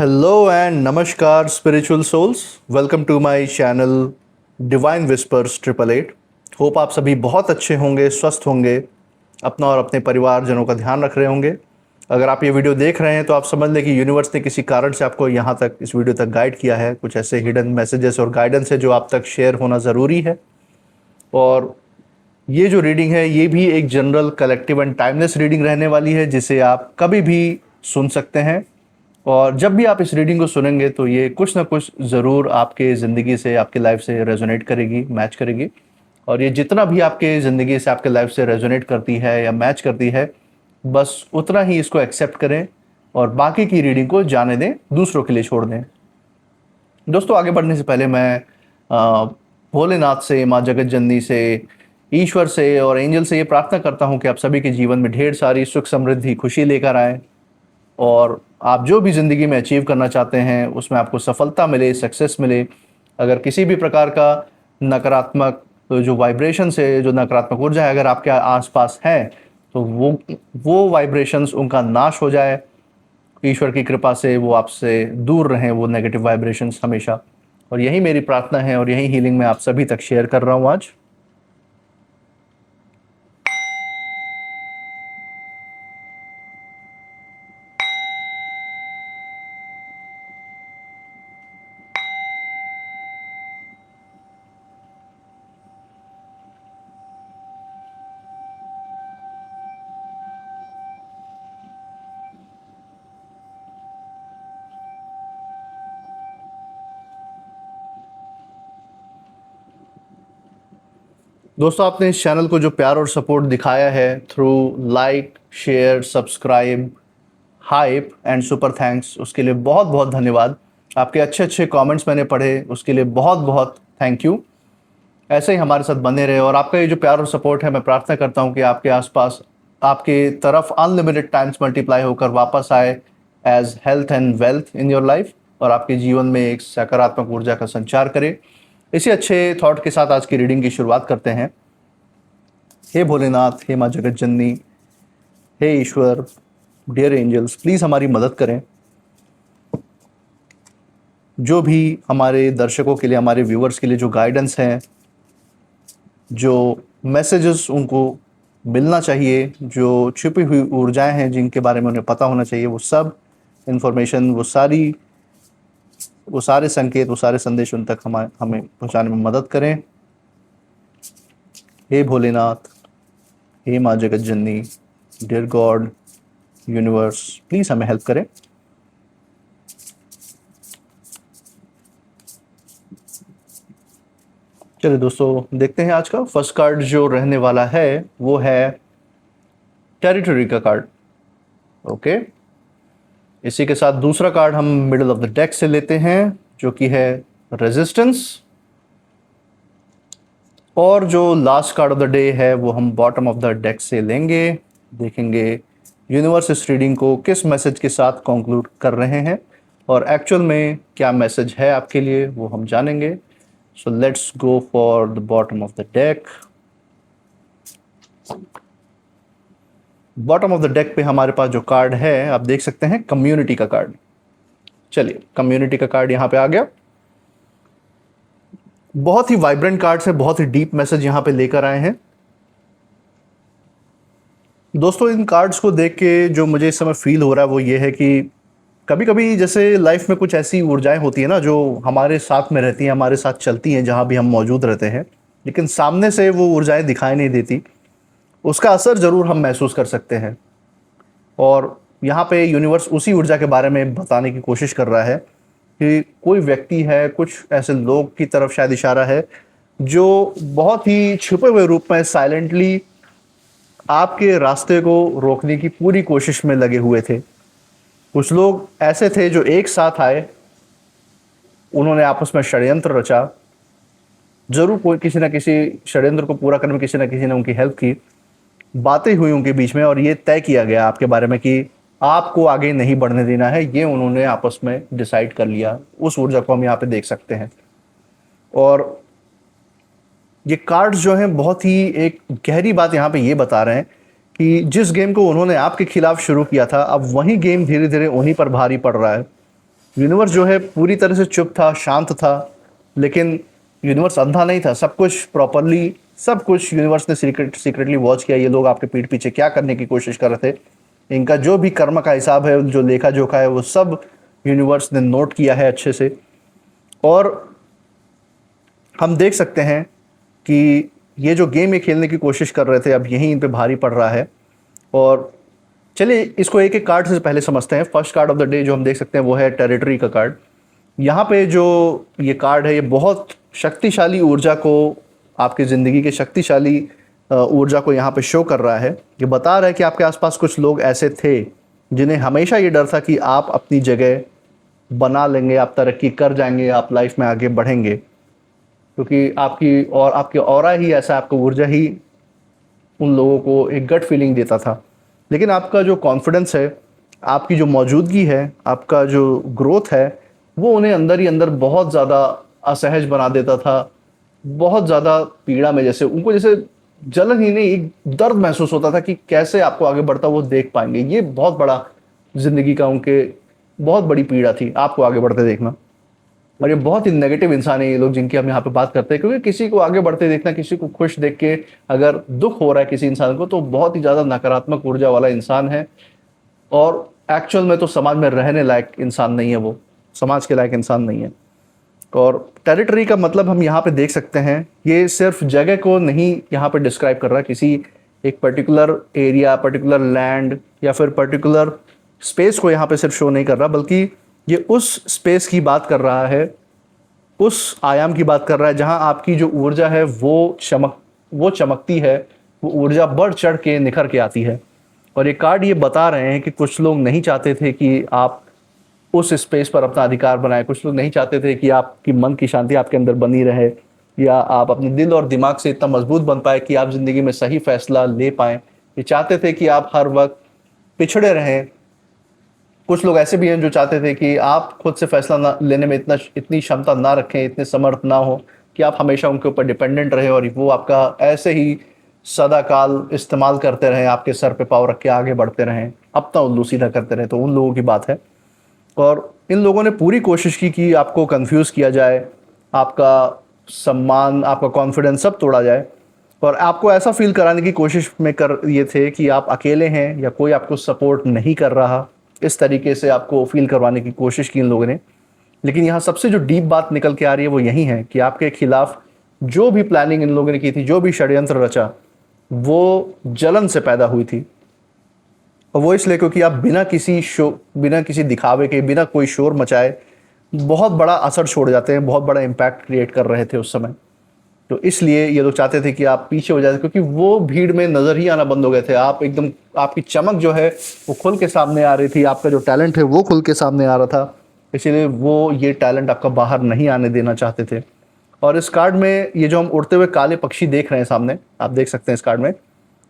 Hello and नमस्कार spiritual souls. Welcome to my channel divine whispers 888। Hope आप सभी बहुत अच्छे होंगे, स्वस्थ होंगे, अपना और अपने परिवारजनों का ध्यान रख रहे होंगे। अगर आप ये वीडियो देख रहे हैं तो आप समझ लें कि यूनिवर्स ने किसी कारण से आपको यहाँ तक, इस वीडियो तक गाइड किया है। कुछ ऐसे हिडन मैसेजेस और गाइडेंस है जो आप तक शेयर होना ज़रूरी है। और ये जो रीडिंग है ये भी एक general, collective and timeless reading रहने वाली है, जिसे आप कभी भी सुन सकते हैं। और जब भी आप इस रीडिंग को सुनेंगे तो ये कुछ ना कुछ ज़रूर आपके ज़िंदगी से, आपके लाइफ से रेजोनेट करेगी, मैच करेगी। और ये जितना भी आपके ज़िंदगी से, आपके लाइफ से रेजोनेट करती है या मैच करती है, बस उतना ही इसको एक्सेप्ट करें और बाकी की रीडिंग को जाने दें, दूसरों के लिए छोड़ दें। दोस्तों, आगे बढ़ने से पहले मैं भोलेनाथ से, माँ जगत जननी से, ईश्वर से और एंजल से ये प्रार्थना करता हूँ कि आप सभी के जीवन में ढेर सारी सुख, समृद्धि, खुशी लेकर आए और आप जो भी ज़िंदगी में अचीव करना चाहते हैं उसमें आपको सफलता मिले, सक्सेस मिले। अगर किसी भी प्रकार का नकारात्मक जो वाइब्रेशंस है, जो नकारात्मक ऊर्जा है, अगर आपके आसपास है तो वो वाइब्रेशंस, उनका नाश हो जाए। ईश्वर की कृपा से वो आपसे दूर रहें, वो नेगेटिव वाइब्रेशंस हमेशा। और यही मेरी प्रार्थना है और यही हीलिंग मैं आप सभी तक शेयर कर रहा हूँ आज। दोस्तों, आपने इस चैनल को जो प्यार और सपोर्ट दिखाया है through like, share, subscribe, hype and super thanks, उसके लिए बहुत बहुत धन्यवाद। आपके अच्छे अच्छे कमेंट्स मैंने पढ़े, उसके लिए बहुत बहुत थैंक यू। ऐसे ही हमारे साथ बने रहे और आपका ये जो प्यार और सपोर्ट है, मैं प्रार्थना करता हूँ कि आपके आसपास, आपके तरफ अनलिमिटेड टाइम्स मल्टीप्लाई होकर वापस आए as health and wealth in your life और आपके जीवन में एक सकारात्मक ऊर्जा का संचार करे। इसी अच्छे थॉट के साथ आज की रीडिंग की शुरुआत करते हैं। हे भोलेनाथ, हे माँ जगत जननी, हे ईश्वर, डियर एंजल्स, प्लीज़ हमारी मदद करें। जो भी हमारे दर्शकों के लिए, हमारे व्यूअर्स के लिए जो गाइडेंस है, जो मैसेजेस उनको मिलना चाहिए, जो छुपी हुई ऊर्जाएं हैं जिनके बारे में उन्हें पता होना चाहिए, वो सब इन्फॉर्मेशन, वो सारे संकेत, वो सारे संदेश उन तक हमें पहुंचाने में मदद करें। हे भोलेनाथ, हे माँ जगत जननी, डियर गॉड, यूनिवर्स, प्लीज़ हमें हेल्प करें। चलिए दोस्तों, देखते हैं आज का फर्स्ट कार्ड जो रहने वाला है वो है टेरिटरी का कार्ड। ओके, इसी के साथ दूसरा कार्ड हम मिडल ऑफ द डेक से लेते हैं जो कि है रेजिस्टेंस। और जो last card of the day है वो हम बॉटम ऑफ द डेक से लेंगे। देखेंगे यूनिवर्स इस रीडिंग को किस मैसेज के साथ कंक्लूड कर रहे हैं और एक्चुअल में क्या मैसेज है आपके लिए, वो हम जानेंगे। So let's go for the bottom of the deck. Bottom of the deck पे हमारे पास जो कार्ड है, आप देख सकते हैं, कम्युनिटी का कार्ड। चलिए, कम्युनिटी का कार्ड यहाँ पे आ गया। बहुत ही वाइब्रेंट कार्ड है, बहुत ही डीप मैसेज यहाँ पे लेकर आए हैं। दोस्तों, इन कार्ड्स को देख के जो मुझे इस समय फील हो रहा है वो ये है कि कभी कभी जैसे लाइफ में कुछ ऐसी ऊर्जाएं होती है ना जो हमारे साथ में रहती हैं, हमारे साथ चलती हैं जहाँ भी हम मौजूद रहते हैं, लेकिन सामने से वो ऊर्जाएं दिखाई नहीं देती। उसका असर ज़रूर हम महसूस कर सकते हैं। और यहाँ पे यूनिवर्स उसी ऊर्जा के बारे में बताने की कोशिश कर रहा है कि कोई व्यक्ति है, कुछ ऐसे लोग की तरफ शायद इशारा है जो बहुत ही छुपे हुए रूप में साइलेंटली आपके रास्ते को रोकने की पूरी कोशिश में लगे हुए थे। कुछ लोग ऐसे थे जो एक साथ आए, उन्होंने आपस में षड्यंत्र रचा। जरूर कोई किसी न किसी षड्यंत्र को पूरा करने में किसी न किसी ने उनकी हेल्प की। बातें हुई उनके बीच में और ये तय किया गया आपके बारे में कि आपको आगे नहीं बढ़ने देना है। ये उन्होंने आपस में डिसाइड कर लिया। उस ऊर्जा को हम यहाँ पे देख सकते हैं। और ये कार्ड्स जो हैं बहुत ही एक गहरी बात यहाँ पे ये बता रहे हैं कि जिस गेम को उन्होंने आपके खिलाफ शुरू किया था, अब वही गेम धीरे धीरे उन्हीं पर भारी पड़ रहा है। यूनिवर्स जो है पूरी तरह से चुप था, शांत था, लेकिन यूनिवर्स अंधा नहीं था। सब कुछ प्रॉपरली, सब कुछ यूनिवर्स ने सीक्रेटली वॉच किया। ये लोग आपके पीठ पीछे क्या करने की कोशिश कर रहे थे, इनका जो भी कर्म का हिसाब है, जो लेखा जोखा है, वो सब यूनिवर्स ने नोट किया है अच्छे से। और हम देख सकते हैं कि ये जो गेम ये खेलने की कोशिश कर रहे थे, अब यही इन पे भारी पड़ रहा है। और चलिए इसको एक एक कार्ड से पहले समझते हैं। First card of the day जो हम देख सकते हैं वो है टेरिटरी का कार्ड। यहाँ पे जो ये कार्ड है, ये बहुत शक्तिशाली ऊर्जा को, आपकी ज़िंदगी के शक्तिशाली ऊर्जा को यहाँ पे शो कर रहा है। ये बता रहा है कि आपके आसपास कुछ लोग ऐसे थे जिन्हें हमेशा ये डर था कि आप अपनी जगह बना लेंगे, आप तरक्की कर जाएंगे, आप लाइफ में आगे बढ़ेंगे, क्योंकि आपकी ऑरा ही ऐसा, आपका ऊर्जा ही उन लोगों को एक गट फीलिंग देता था। लेकिन आपका जो कॉन्फिडेंस है, आपकी जो मौजूदगी है, आपका जो ग्रोथ है, वो उन्हें अंदर ही अंदर बहुत ज़्यादा असहज बना देता था। बहुत ज़्यादा पीड़ा में, जैसे उनको जैसे जलन ही नहीं, एक दर्द महसूस होता था कि कैसे आपको आगे बढ़ता वो देख पाएंगे। ये बहुत बड़ा ज़िंदगी का उनके बहुत बड़ी पीड़ा थी, आपको आगे बढ़ते देखना। और ये बहुत ही नेगेटिव इंसान है ये लोग जिनकी हम यहाँ पे बात करते हैं, क्योंकि किसी को आगे बढ़ते देखना, किसी को खुश देख के अगर दुख हो रहा है किसी इंसान को, तो बहुत ही ज़्यादा नकारात्मक ऊर्जा वाला इंसान है। और एक्चुअल में तो समाज में रहने लायक इंसान नहीं है, वो समाज के लायक इंसान नहीं है। और टेरिटरी का मतलब हम यहाँ पे देख सकते हैं, ये सिर्फ जगह को नहीं यहाँ पे डिस्क्राइब कर रहा, किसी एक पर्टिकुलर एरिया, पर्टिकुलर लैंड या फिर पर्टिकुलर स्पेस को यहाँ पे सिर्फ शो नहीं कर रहा, बल्कि ये उस स्पेस की बात कर रहा है, उस आयाम की बात कर रहा है जहाँ आपकी जो ऊर्जा है वो चमकती है, वो ऊर्जा बढ़ चढ़ के निखर के आती है। और ये कार्ड ये बता रहे हैं कि कुछ लोग नहीं चाहते थे कि आप उस स्पेस पर अपना अधिकार बनाएं, कुछ लोग नहीं चाहते थे कि आपकी मन की शांति आपके अंदर बनी रहे, या आप अपने दिल और दिमाग से इतना मजबूत बन पाए कि आप ज़िंदगी में सही फैसला ले पाएँ। ये चाहते थे कि आप हर वक्त पिछड़े रहें। कुछ लोग ऐसे भी हैं जो चाहते थे कि आप खुद से फैसला ना लेने में इतनी क्षमता ना रखें, इतने समर्थ ना हो कि आप हमेशा उनके ऊपर डिपेंडेंट रहे और वो आपका ऐसे ही सदा काल इस्तेमाल करते रहें, आपके सर पे पाँव रख के आगे बढ़ते रहें, अपना उल्लू सीधा करते रहें। तो उन लोगों की बात है। और इन लोगों ने पूरी कोशिश की कि आपको कंफ्यूज किया जाए, आपका सम्मान, आपका कॉन्फिडेंस सब तोड़ा जाए, और आपको ऐसा फील कराने की कोशिश में कर ये थे कि आप अकेले हैं या कोई आपको सपोर्ट नहीं कर रहा। इस तरीके से आपको फील करवाने की कोशिश की इन लोगों ने। लेकिन यहाँ सबसे जो डीप बात निकल के आ रही है वो यही है कि आपके खिलाफ जो भी प्लानिंग इन लोगों ने की थी, जो भी षड्यंत्र रचा, वो जलन से पैदा हुई थी। और वो इसलिए क्योंकि आप बिना किसी दिखावे के, बिना कोई शोर मचाए बहुत बड़ा असर छोड़ जाते हैं, बहुत बड़ा इम्पैक्ट क्रिएट कर रहे थे उस समय। तो इसलिए ये लोग चाहते थे कि आप पीछे हो जाते, क्योंकि वो भीड़ में नज़र ही आना बंद हो गए थे। आप एकदम, आपकी चमक जो है वो खुल के सामने आ रही थी, आपका जो टैलेंट है वो खुल के सामने आ रहा था। इसीलिए वो ये टैलेंट आपका बाहर नहीं आने देना चाहते थे। और इस कार्ड में ये जो हम उड़ते हुए काले पक्षी देख रहे हैं सामने, आप देख सकते हैं इस कार्ड में,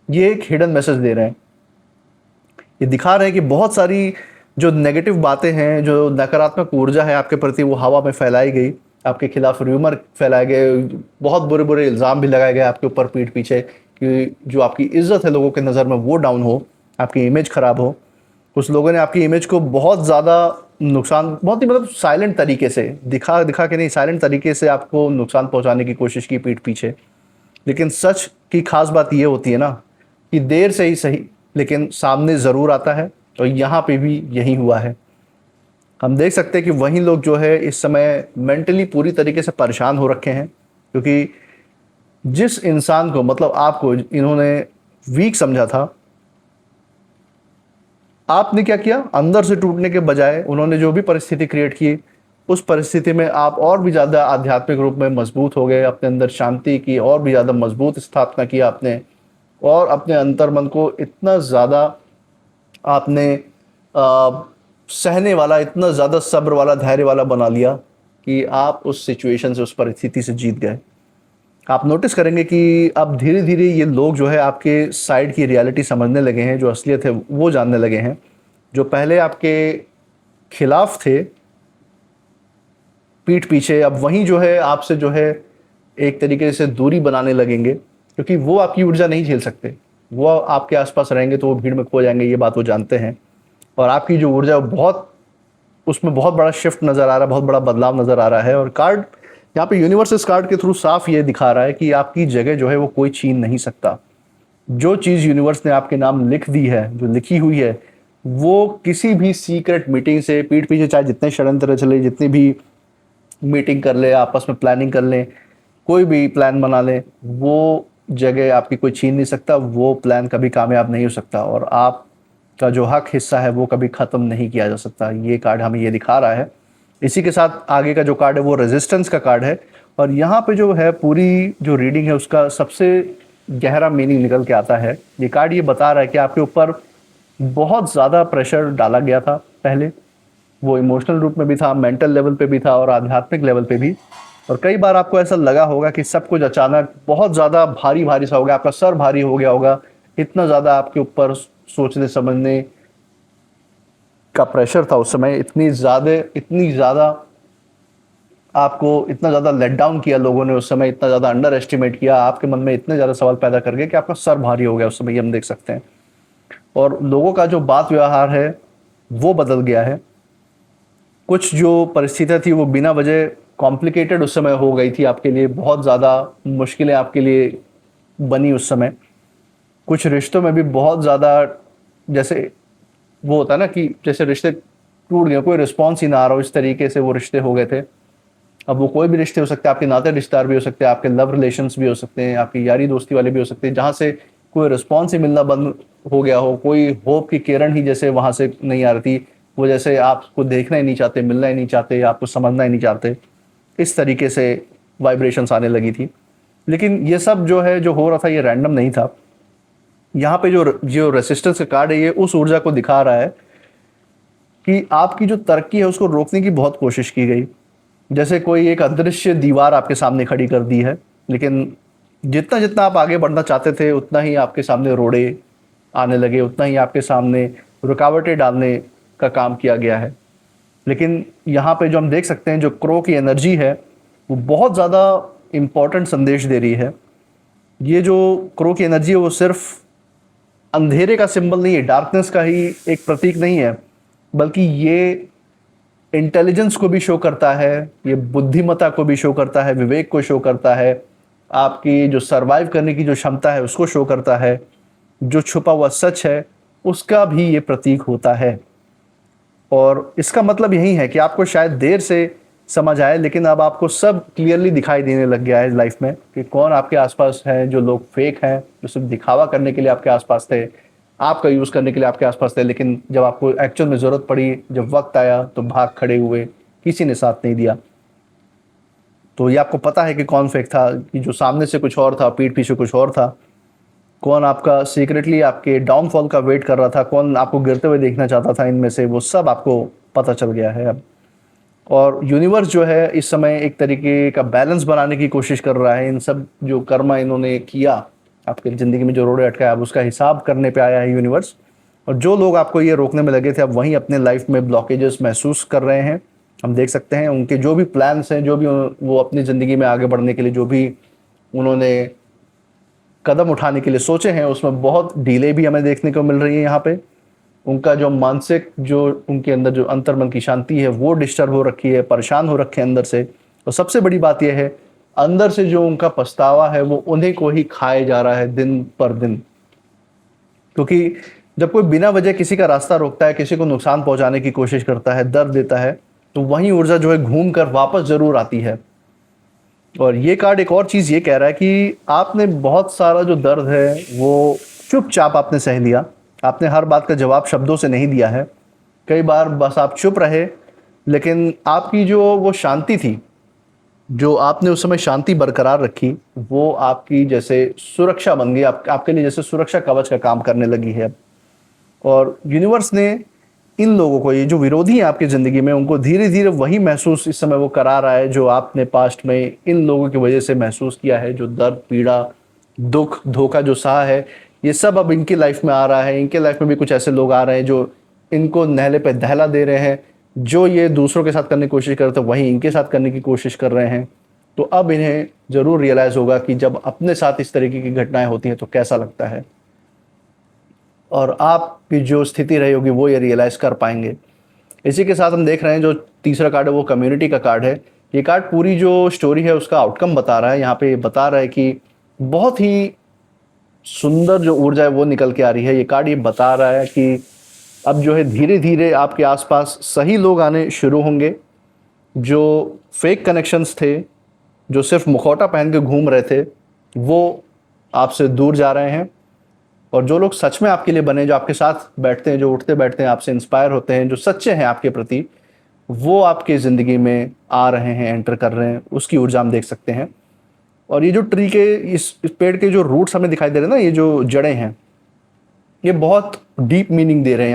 ये एक हिडन मैसेज दे रहे हैं। ये दिखा रहे हैं कि बहुत सारी जो नेगेटिव बातें हैं, जो नकारात्मक ऊर्जा है आपके प्रति, वो हवा में फैलाई गई, आपके खिलाफ र्यूमर फैलाए गए, बहुत बुरे बुरे इल्ज़ाम भी लगाए गए आपके ऊपर पीठ पीछे, कि जो आपकी इज्जत है लोगों के नज़र में वो डाउन हो, आपकी इमेज ख़राब हो। कुछ लोगों ने आपकी इमेज को बहुत ज़्यादा नुकसान, बहुत ही मतलब साइलेंट तरीके से, दिखा दिखा के नहीं, साइलेंट तरीके से आपको नुकसान पहुँचाने की कोशिश की पीठ पीछे। लेकिन सच की खास बात ये होती है ना कि देर से ही सही, लेकिन सामने ज़रूर आता है। और यहाँ पे भी यही हुआ है। हम देख सकते हैं कि वही लोग जो है इस समय मेंटली पूरी तरीके से परेशान हो रखे हैं, क्योंकि जिस इंसान को, मतलब आपको इन्होंने वीक समझा था, आपने क्या किया, अंदर से टूटने के बजाय उन्होंने जो भी परिस्थिति क्रिएट की, उस परिस्थिति में आप और भी ज़्यादा आध्यात्मिक रूप में मजबूत हो गए, अपने अंदर शांति की और भी ज़्यादा मजबूत स्थापना की आपने, और अपने अंतर्मन को इतना ज़्यादा आपने सहने वाला, इतना ज़्यादा सब्र वाला, धैर्य वाला बना लिया कि आप उस सिचुएशन से, उस परिस्थिति से जीत गए। आप नोटिस करेंगे कि अब धीरे धीरे ये लोग जो है आपके साइड की रियलिटी समझने लगे हैं, जो असलियत है वो जानने लगे हैं। जो पहले आपके खिलाफ थे पीठ पीछे, अब वहीं जो है आपसे जो है एक तरीके से दूरी बनाने लगेंगे, क्योंकि वो आपकी ऊर्जा नहीं झेल सकते। वो आपके आसपास रहेंगे तो वो भीड़ में खो जाएंगे, ये बात वो जानते हैं। और आपकी जो ऊर्जा बहुत उसमें बहुत बड़ा शिफ्ट नज़र आ रहा है, बहुत बड़ा बदलाव नज़र आ रहा है। और कार्ड यहाँ पे यूनिवर्स इस कार्ड के थ्रू साफ ये दिखा रहा है कि आपकी जगह जो है वो कोई छीन नहीं सकता। जो चीज़ यूनिवर्स ने आपके नाम लिख दी है, जो लिखी हुई है, वो किसी भी सीक्रेट मीटिंग से पीठ पीछे चाहे जितने षड्यंत्र चले, जितनी भी मीटिंग कर ले, आपस में प्लानिंग कर लें, कोई भी प्लान बना लें, वो जगह आपकी कोई छीन नहीं सकता। वो प्लान कभी कामयाब नहीं हो सकता और आपका जो हक हिस्सा है वो कभी ख़त्म नहीं किया जा सकता। ये कार्ड हमें ये दिखा रहा है। इसी के साथ आगे का जो कार्ड है वो रेजिस्टेंस का कार्ड है। और यहाँ पे जो है पूरी जो रीडिंग है उसका सबसे गहरा मीनिंग निकल के आता है। ये कार्ड ये बता रहा है कि आपके ऊपर बहुत ज़्यादा प्रेशर डाला गया था पहले, वो इमोशनल रूप में भी था, मेंटल लेवल पे भी था और आध्यात्मिक लेवल पे भी। और कई बार आपको ऐसा लगा होगा कि सब कुछ अचानक बहुत ज़्यादा भारी भारी सा हो गया, आपका सर भारी हो गया होगा, इतना ज़्यादा आपके ऊपर सोचने समझने का प्रेशर था उस समय, इतनी ज़्यादा आपको इतना ज़्यादा लेट डाउन किया लोगों ने उस समय, इतना ज़्यादा अंडर एस्टिमेट किया, आपके मन में इतने ज़्यादा सवाल पैदा कर गए कि आपका सर भारी हो गया उस समय, ये हम देख सकते हैं। और लोगों का जो बात व्यवहार है वो बदल गया है। कुछ जो परिस्थितियाँ थी वो बिना वजह कॉम्प्लिकेटेड उस समय हो गई थी आपके लिए, बहुत ज़्यादा मुश्किलें आपके लिए बनी उस समय। कुछ रिश्तों में भी बहुत ज़्यादा, जैसे वो होता है ना कि जैसे रिश्ते टूट गए, कोई रिस्पॉन्स ही ना आ रहा हो, इस तरीके से वो रिश्ते हो गए थे। अब वो कोई भी रिश्ते हो सकते हैं, आपके नाते रिश्तेदार भी हो सकते हैं, आपके लव रिलेशंस भी हो सकते हैं, आपकी यारी दोस्ती वाले भी हो सकते हैं, जहाँ से कोई रिस्पॉन्स ही मिलना बंद हो गया हो, कोई होप की किरण ही जैसे वहाँ से नहीं आ रही थी, वो जैसे आपको देखना ही नहीं चाहते, मिलना ही नहीं चाहते, आपको समझना ही नहीं चाहते, इस तरीके से वाइब्रेशंस आने लगी थी। लेकिन ये सब जो है जो हो रहा था ये रैंडम नहीं था। यहाँ पे जो जो रेसिस्टेंस का कार्ड है ये उस ऊर्जा को दिखा रहा है कि आपकी जो तरक्की है उसको रोकने की बहुत कोशिश की गई। जैसे कोई एक अदृश्य दीवार आपके सामने खड़ी कर दी है, लेकिन जितना जितना आप आगे बढ़ना चाहते थे उतना ही आपके सामने रोड़े आने लगे, उतना ही आपके सामने रुकावटें डालने का काम किया गया है। लेकिन यहाँ पे जो हम देख सकते हैं, जो क्रो की एनर्जी है वो बहुत ज़्यादा इम्पॉर्टेंट संदेश दे रही है। ये जो क्रो की एनर्जी है वो सिर्फ अंधेरे का सिंबल नहीं है, डार्कनेस का ही एक प्रतीक नहीं है, बल्कि ये इंटेलिजेंस को भी शो करता है, ये बुद्धिमत्ता को भी शो करता है, विवेक को शो करता है, आपकी जो सरवाइव करने की जो क्षमता है उसको शो करता है, जो छुपा हुआ सच है उसका भी ये प्रतीक होता है। और इसका मतलब यही है कि आपको शायद देर से समझ आए, लेकिन अब आपको सब क्लियरली दिखाई देने लग गया है लाइफ में कि कौन आपके आसपास है, जो लोग फेक हैं, जो सिर्फ दिखावा करने के लिए आपके आसपास थे, आपका यूज़ करने के लिए आपके आसपास थे, लेकिन जब आपको एक्चुअल में ज़रूरत पड़ी, जब वक्त आया तो भाग खड़े हुए, किसी ने साथ नहीं दिया। तो ये आपको पता है कि कौन फेक था, कि जो सामने से कुछ और था, पीठ पीछे कुछ और था, कौन आपका सीक्रेटली आपके डाउनफॉल का वेट कर रहा था, कौन आपको गिरते हुए देखना चाहता था, इनमें से वो सब आपको पता चल गया है अब। और यूनिवर्स जो है इस समय एक तरीके का बैलेंस बनाने की कोशिश कर रहा है। इन सब जो कर्म इन्होंने किया आपके ज़िंदगी में, जो रोड़े अटकाया, अब उसका हिसाब करने पे आया है यूनिवर्स। और जो लोग आपको ये रोकने में लगे थे अब वहीं अपने लाइफ में ब्लॉकेजेस महसूस कर रहे हैं। हम देख सकते हैं उनके जो भी प्लान्स हैं, जो भी वो अपनी ज़िंदगी में आगे बढ़ने के लिए जो भी उन्होंने कदम उठाने के लिए सोचे हैं, उसमें बहुत डिले भी हमें देखने को मिल रही है। यहाँ पे उनका जो मानसिक, जो उनके अंदर जो अंतर्मन की शांति है वो डिस्टर्ब हो रखी है, परेशान हो रखे हैं अंदर से। और सबसे बड़ी बात यह है, अंदर से जो उनका पछतावा है वो उन्हीं को ही खाए जा रहा है दिन पर दिन। क्योंकि जब कोई बिना वजह किसी का रास्ता रोकता है, किसी को नुकसान पहुंचाने की कोशिश करता है, दर्द देता है, तो वही ऊर्जा जो है घूम कर वापस जरूर आती है। और ये कार्ड एक और चीज़ ये कह रहा है कि आपने बहुत सारा जो दर्द है वो चुपचाप आपने सह लिया। आपने हर बात का जवाब शब्दों से नहीं दिया है, कई बार बस आप चुप रहे, लेकिन आपकी जो वो शांति थी, जो आपने उस समय शांति बरकरार रखी, वो आपकी जैसे सुरक्षा बन गई, आपके लिए जैसे सुरक्षा कवच का काम करने लगी है। और यूनिवर्स ने इन लोगों को, ये जो विरोधी हैं आपकी ज़िंदगी में, उनको धीरे धीरे वही महसूस इस समय वो करा रहा है जो आपने पास्ट में इन लोगों की वजह से महसूस किया है। जो दर्द, पीड़ा, दुख, धोखा जो सहा है, ये सब अब इनकी लाइफ में आ रहा है। इनके लाइफ में भी कुछ ऐसे लोग आ रहे हैं जो इनको नहले पे दहला दे रहे हैं। जो ये दूसरों के साथ करने की कोशिश कर रहे थे वहीं इनके साथ करने की कोशिश कर रहे हैं। तो अब इन्हें ज़रूर रियलाइज़ होगा कि जब अपने साथ इस तरीके की घटनाएं होती हैं तो कैसा लगता है। और आपकी जो स्थिति रही होगी वो ये रियलाइज़ कर पाएंगे। इसी के साथ हम देख रहे हैं जो तीसरा कार्ड है वो कम्युनिटी का कार्ड है। ये कार्ड पूरी जो स्टोरी है उसका आउटकम बता रहा है। यहाँ पे बता रहा है कि बहुत ही सुंदर जो ऊर्जा है वो निकल के आ रही है। ये कार्ड ये बता रहा है कि अब जो है धीरे धीरे आपके आसपास सही लोग आने शुरू होंगे। जो फेक कनेक्शंस थे, जो सिर्फ मुखौटा पहन के घूम रहे थे, वो आपसे दूर जा रहे हैं। और जो लोग सच में आपके लिए बने, जो आपके साथ बैठते हैं, जो उठते बैठते हैं, आपसे इंस्पायर होते हैं, जो सच्चे हैं आपके प्रति, वो आपके ज़िंदगी में आ रहे हैं, एंटर कर रहे हैं। उसकी ऊर्जा हम देख सकते हैं। और ये जो ट्री के इस पेड़ के जो रूट्स हमें दिखाई दे रहे हैं ना, ये जो जड़ें हैं, ये बहुत डीप मीनिंग दे रहे हैं।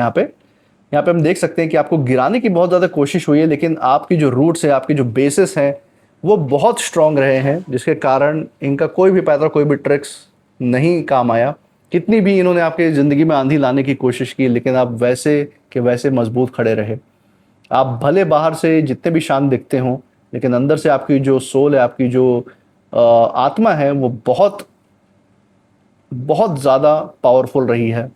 यहाँ पे हम देख सकते हैं कि आपको गिराने की बहुत ज़्यादा कोशिश हुई है, लेकिन आपकी जो रूट्स है, आपकी जो बेसिस हैं, वो बहुत स्ट्रांग रहे हैं, जिसके कारण इनका कोई भी पैदा, कोई भी ट्रिक्स नहीं काम आया। कितनी भी इन्होंने आपके ज़िंदगी में आंधी लाने की कोशिश की, लेकिन आप वैसे के वैसे मजबूत खड़े रहे। आप भले बाहर से जितने भी शांत दिखते हों, लेकिन अंदर से आपकी जो सोल है, आपकी जो आत्मा है, वो बहुत बहुत ज़्यादा पावरफुल रही है।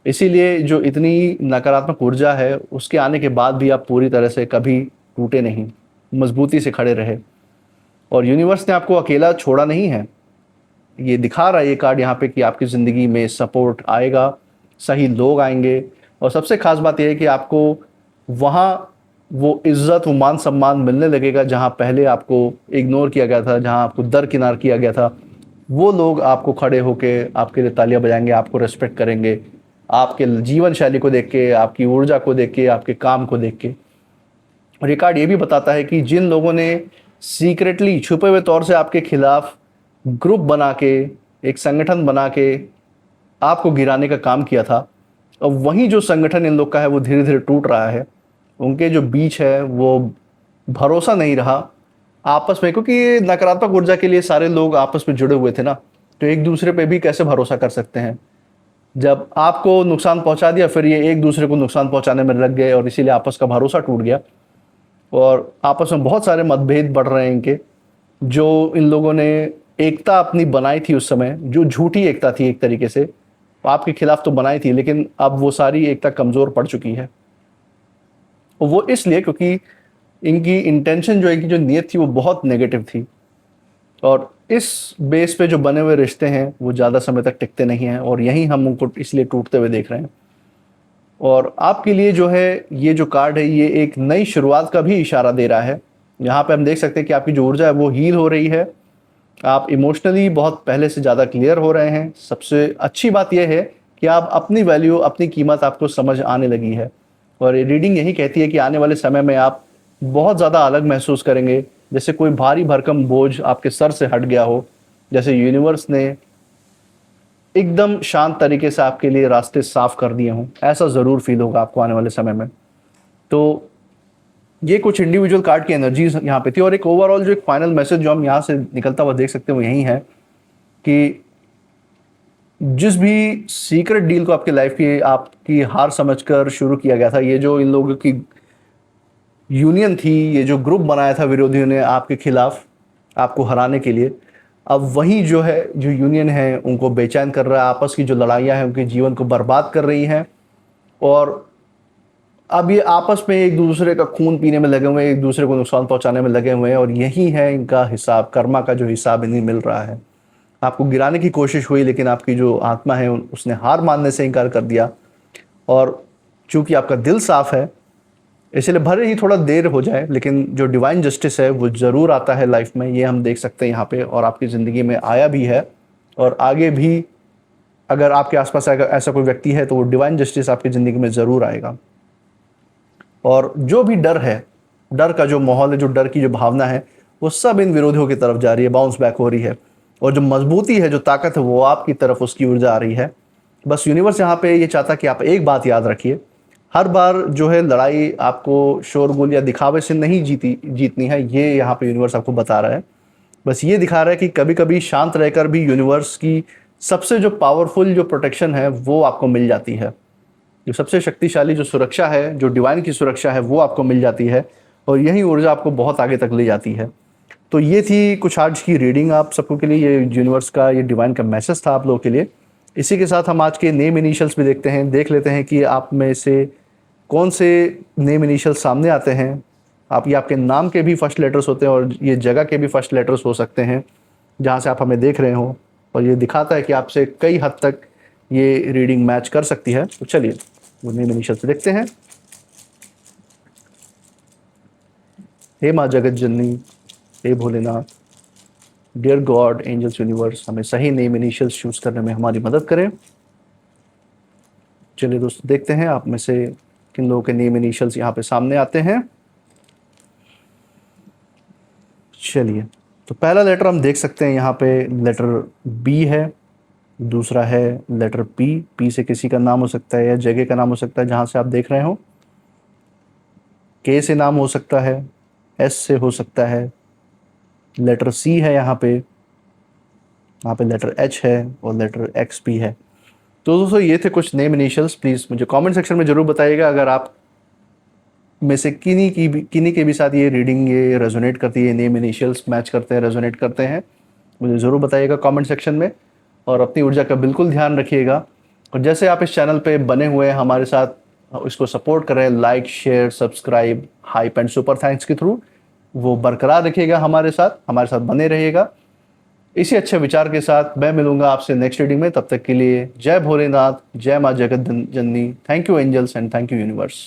इसीलिए जो इतनी नकारात्मक ऊर्जा है, उसके आने के बाद भी आप पूरी तरह से कभी टूटे नहीं, मजबूती से खड़े रहे। और यूनिवर्स ने आपको अकेला छोड़ा नहीं है। ये दिखा रहा है ये कार्ड यहाँ पे कि आपकी ज़िंदगी में सपोर्ट आएगा, सही लोग आएंगे। और सबसे खास बात यह है कि आपको वहाँ वो इज्जत, वो मान सम्मान मिलने लगेगा जहाँ पहले आपको इग्नोर किया गया था, जहाँ आपको दरकिनार किया गया था। वो लोग आपको खड़े होके आपके लिए तालियां बजाएंगे, आपको रेस्पेक्ट करेंगे, आपके जीवन शैली को देख के, आपकी ऊर्जा को देख के, आपके काम को देख के। और ये कार्ड ये भी बताता है कि जिन लोगों ने सीक्रेटली, छुपे हुए तौर से आपके खिलाफ ग्रुप बना के, एक संगठन बना के आपको गिराने का काम किया था, और वही जो संगठन इन लोग का है वो धीरे धीरे टूट रहा है। उनके जो बीच है वो भरोसा नहीं रहा आपस में, क्योंकि ये नकारात्मक ऊर्जा के लिए सारे लोग आपस में जुड़े हुए थे ना, तो एक दूसरे पे भी कैसे भरोसा कर सकते हैं। जब आपको नुकसान पहुंचा दिया, फिर ये एक दूसरे को नुकसान पहुंचाने में लग गए, और इसीलिए आपस का भरोसा टूट गया। और आपस में बहुत सारे मतभेद बढ़ रहे हैं इनके। जो इन लोगों ने एकता अपनी बनाई थी उस समय, जो झूठी एकता थी एक तरीके से, आपके खिलाफ तो बनाई थी, लेकिन अब वो सारी एकता कमज़ोर पड़ चुकी है। और वो इसलिए क्योंकि इनकी इंटेंशन जो है, इनकी जो नीयत थी, वो बहुत नेगेटिव थी। और इस बेस पे जो बने हुए रिश्ते हैं वो ज़्यादा समय तक टिकते नहीं हैं, और यहीं हम उनको इसलिए टूटते हुए देख रहे हैं। और आपके लिए जो है ये जो कार्ड है, ये एक नई शुरुआत का भी इशारा दे रहा है। यहाँ पे हम देख सकते हैं कि आपकी जो ऊर्जा है वो हील हो रही है। आप इमोशनली बहुत पहले से ज़्यादा क्लियर हो रहे हैं। सबसे अच्छी बात यह है कि आप अपनी वैल्यू, अपनी कीमत आपको समझ आने लगी है। और रीडिंग यही कहती है कि आने वाले समय में आप बहुत ज़्यादा अलग महसूस करेंगे, जैसे कोई भारी भरकम बोझ आपके सर से हट गया हो, जैसे यूनिवर्स ने एकदम शांत तरीके से आपके लिए रास्ते साफ कर दिए हों। ऐसा ज़रूर फील होगा आपको आने वाले समय में। तो ये कुछ इंडिविजुअल कार्ड की एनर्जीज यहाँ पे थी, और एक ओवरऑल जो एक फाइनल मैसेज जो हम यहाँ से निकलता हुआ देख सकते हैं वो यही है कि जिस भी सीक्रेट डील को आपकी लाइफ की आपकी हार समझकर शुरू किया गया था, ये जो इन लोगों की यूनियन थी, ये जो ग्रुप बनाया था विरोधियों ने आपके खिलाफ, आपको हराने के लिए, अब वही जो है, जो यूनियन है, उनको बेचैन कर रहा है। आपस की जो लड़ाइयाँ हैं उनके जीवन को बर्बाद कर रही हैं। और अब ये आपस में एक दूसरे का खून पीने में लगे हुए हैं, एक दूसरे को नुकसान पहुंचाने में लगे हुए हैं, और यही है इनका हिसाब, कर्मा का जो हिसाब इन्हें मिल रहा है। आपको गिराने की कोशिश हुई, लेकिन आपकी जो आत्मा है उसने हार मानने से इनकार कर दिया। और चूंकि आपका दिल साफ है, इसलिए भले ही थोड़ा देर हो जाए, लेकिन जो डिवाइन जस्टिस है वो ज़रूर आता है लाइफ में। ये हम देख सकते हैं यहाँ पे, और आपकी ज़िंदगी में आया भी है, और आगे भी अगर आपके आसपास ऐसा कोई व्यक्ति है तो वो डिवाइन जस्टिस आपकी ज़िंदगी में ज़रूर आएगा। और जो भी डर है, डर का जो माहौल है, जो डर की जो भावना है, वो सब इन विरोधियों की तरफ जा रही है, बाउंस बैक हो रही है। और जो मजबूती है, जो ताकत है, वो आपकी तरफ उसकी ऊर्जा आ रही है। बस यूनिवर्स यहाँ पे ये चाहता कि आप एक बात याद रखिए, हर बार जो है लड़ाई आपको शोरगुल या दिखावे से नहीं जीतनी है। ये यहाँ पे यूनिवर्स आपको बता रहा है। बस ये दिखा रहा है कि कभी कभी शांत रहकर भी यूनिवर्स की सबसे जो पावरफुल जो प्रोटेक्शन है वो आपको मिल जाती है। जो सबसे शक्तिशाली जो सुरक्षा है, जो डिवाइन की सुरक्षा है, वो आपको मिल जाती है, और यही ऊर्जा आपको बहुत आगे तक ले जाती है। तो ये थी कुछ आज की रीडिंग आप सबको के लिए। ये यूनिवर्स का, ये डिवाइन का मैसेज था आप लोगों के लिए। इसी के साथ हम आज के नेम इनिशियल्स भी देख लेते हैं कि आप में से कौन से नेम इनिशियल सामने आते हैं। आप ये आपके नाम के भी फर्स्ट लेटर्स होते हैं और ये जगह के भी फर्स्ट लेटर्स हो सकते हैं जहाँ से आप हमें देख रहे हो, और ये दिखाता है कि आपसे कई हद तक ये रीडिंग मैच कर सकती है। तो चलिए वो नेम इनिशियल से देखते हैं। हे माँ जगत जननी, हे Bholenath, dear God, angels, universe, हमें सही नेम इनिशियल्स चूज करने में हमारी मदद करें। चलिए दोस्तों देखते हैं आप में से किन लोगों के नेम इनिशियल्स यहाँ पे सामने आते हैं। चलिए, तो पहला लेटर हम देख सकते हैं यहाँ पे लेटर बी है, दूसरा है लेटर पी। पी से किसी का नाम हो सकता है या जगह का नाम हो सकता है जहाँ से आप देख रहे हो। के से नाम हो सकता है, एस से हो सकता है, लेटर सी है यहाँ पे लेटर एच है और लेटर एक्स भी है। तो दोस्तों ये थे कुछ नेम इनिशियल्स। प्लीज़ मुझे कमेंट सेक्शन में ज़रूर बताइएगा अगर आप में से किन्हीं के भी साथ ये रीडिंग ये रेजोनेट करती है, नेम इनिशियल्स मैच करते हैं, रेजोनेट करते हैं। मुझे ज़रूर बताइएगा कमेंट सेक्शन में, और अपनी ऊर्जा का बिल्कुल ध्यान रखिएगा। और जैसे आप इस चैनल पे बने हुए हैं हमारे साथ, इसको सपोर्ट करें, like, share, subscribe, hype and super thanks के थ्रू वो बरकरार रखिएगा, हमारे साथ बने रहिएगा। इसी अच्छे विचार के साथ मैं मिलूंगा आपसे नेक्स्ट रीडिंग में। तब तक के लिए जय भोलेनाथ, जय माँ जगत जननी, thank you angels and thank you universe.